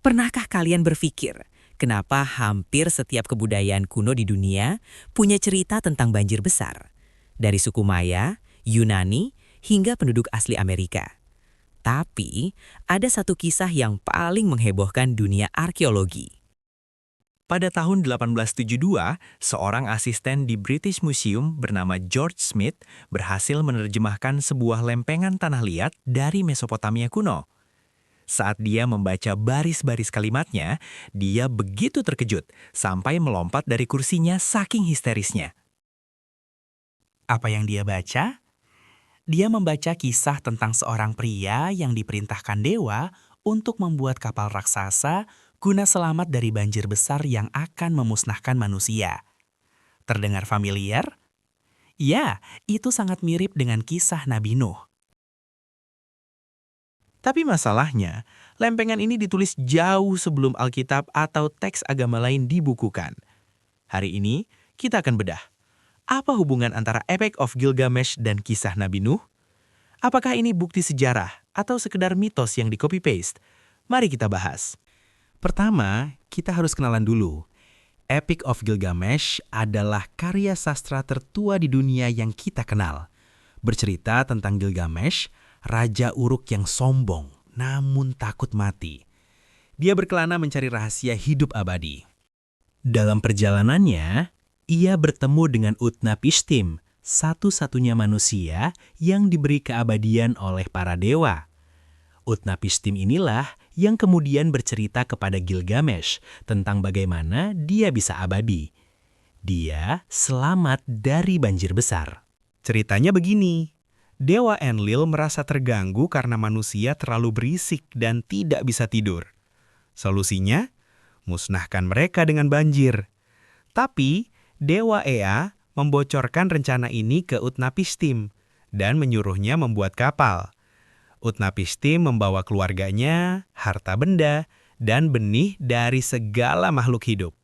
Pernahkah kalian berpikir, kenapa hampir setiap kebudayaan kuno di dunia punya cerita tentang banjir besar? Dari suku Maya, Yunani, hingga penduduk asli Amerika. Tapi, ada satu kisah yang paling menghebohkan dunia arkeologi. Pada tahun 1872, seorang asisten di British Museum bernama George Smith berhasil menerjemahkan sebuah lempengan tanah liat dari Mesopotamia kuno. Saat dia membaca baris-baris kalimatnya, dia begitu terkejut sampai melompat dari kursinya saking histerisnya. Apa yang dia baca? Dia membaca kisah tentang seorang pria yang diperintahkan dewa untuk membuat kapal raksasa guna selamat dari banjir besar yang akan memusnahkan manusia. Terdengar familiar? Ya, itu sangat mirip dengan kisah Nabi Nuh. Tapi masalahnya, lempengan ini ditulis jauh sebelum Alkitab atau teks agama lain dibukukan. Hari ini, kita akan bedah. Apa hubungan antara Epic of Gilgamesh dan kisah Nabi Nuh? Apakah ini bukti sejarah atau sekedar mitos yang di-copy-paste? Mari kita bahas. Pertama, kita harus kenalan dulu. Epic of Gilgamesh adalah karya sastra tertua di dunia yang kita kenal. Bercerita tentang Gilgamesh, raja Uruk yang sombong namun takut mati. Dia berkelana mencari rahasia hidup abadi. Dalam perjalanannya, ia bertemu dengan Utnapishtim, satu-satunya manusia yang diberi keabadian oleh para dewa. Utnapishtim inilah yang kemudian bercerita kepada Gilgamesh tentang bagaimana dia bisa abadi. Dia selamat dari banjir besar. Ceritanya begini, Dewa Enlil merasa terganggu karena manusia terlalu berisik dan tidak bisa tidur. Solusinya, musnahkan mereka dengan banjir. Tapi, Dewa Ea membocorkan rencana ini ke Utnapishtim dan menyuruhnya membuat kapal. Utnapishtim membawa keluarganya, harta benda, dan benih dari segala makhluk hidup.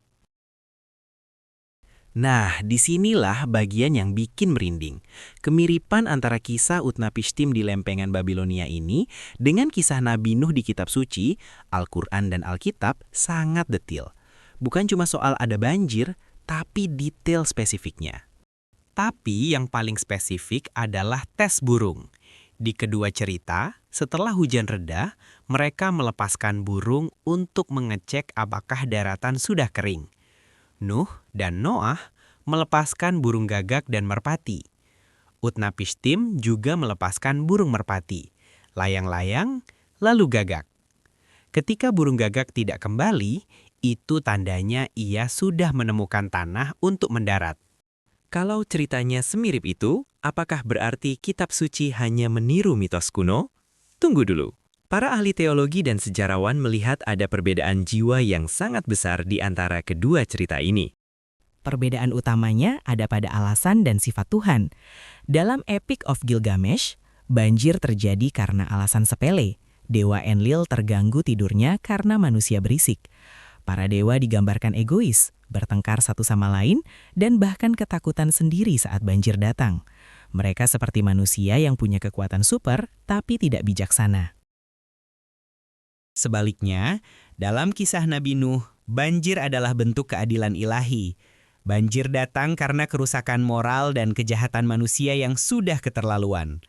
Nah, disinilah bagian yang bikin merinding. Kemiripan antara kisah Utnapishtim di lempengan Babilonia ini dengan kisah Nabi Nuh di kitab suci, Al-Quran dan Alkitab sangat detil. Bukan cuma soal ada banjir, tapi detail spesifiknya. Tapi yang paling spesifik adalah tes burung. Di kedua cerita, setelah hujan reda, mereka melepaskan burung untuk mengecek apakah daratan sudah kering. Nuh dan Noah melepaskan burung gagak dan merpati. Utnapishtim juga melepaskan burung merpati, layang-layang, lalu gagak. Ketika burung gagak tidak kembali, itu tandanya ia sudah menemukan tanah untuk mendarat. Kalau ceritanya semirip itu, apakah berarti kitab suci hanya meniru mitos kuno? Tunggu dulu. Para ahli teologi dan sejarawan melihat ada perbedaan jiwa yang sangat besar di antara kedua cerita ini. Perbedaan utamanya ada pada alasan dan sifat Tuhan. Dalam Epic of Gilgamesh, banjir terjadi karena alasan sepele. Dewa Enlil terganggu tidurnya karena manusia berisik. Para dewa digambarkan egois, bertengkar satu sama lain, dan bahkan ketakutan sendiri saat banjir datang. Mereka seperti manusia yang punya kekuatan super, tapi tidak bijaksana. Sebaliknya, dalam kisah Nabi Nuh, banjir adalah bentuk keadilan ilahi. Banjir datang karena kerusakan moral dan kejahatan manusia yang sudah keterlaluan.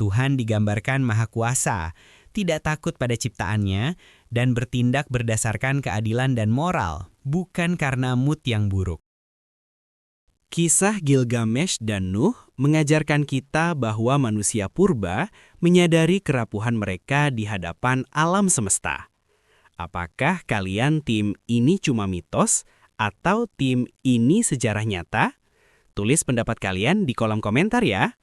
Tuhan digambarkan maha kuasa, tidak takut pada ciptaannya, dan bertindak berdasarkan keadilan dan moral, bukan karena mood yang buruk. Kisah Gilgamesh dan Nuh mengajarkan kita bahwa manusia purba menyadari kerapuhan mereka di hadapan alam semesta. Apakah kalian tim ini cuma mitos atau tim ini sejarah nyata? Tulis pendapat kalian di kolom komentar ya.